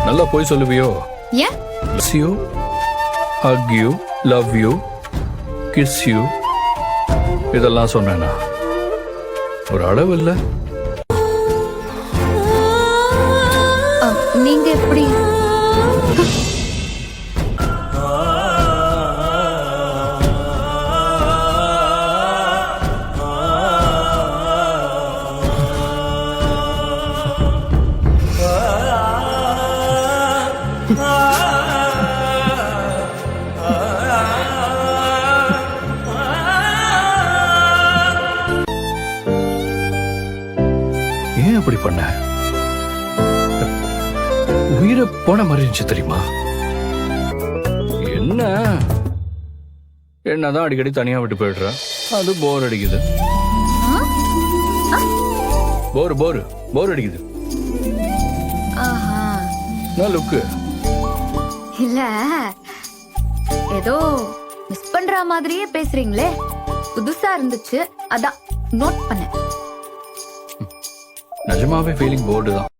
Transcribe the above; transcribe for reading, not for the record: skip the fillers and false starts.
நல்லா போய் சொல்லுவியோ? ஏன்? Kiss you, hug you, love you, kiss you. இதெல்லாம் சொன்னேனா? ஒரு அளவு இல்ல? நீங்க எப்படி? ஏன் அப்படி பண்ண? உயிரை போன மாதிரி இருந்துச்சு தெரியுமா? என்னதான் அடிக்கடி தனியா விட்டு போயிடுற, அது போர் அடிக்குது. போர் அடிக்குது. லுக்கு இல்ல, ஏதோ மிஸ் பண்ற மாதிரியே பேசுறீங்களே, புதுசா இருந்துச்சு, அதான் நோட் பண்ணேன். நிஜமாவே ஃபீலிங் போர்டு தான்.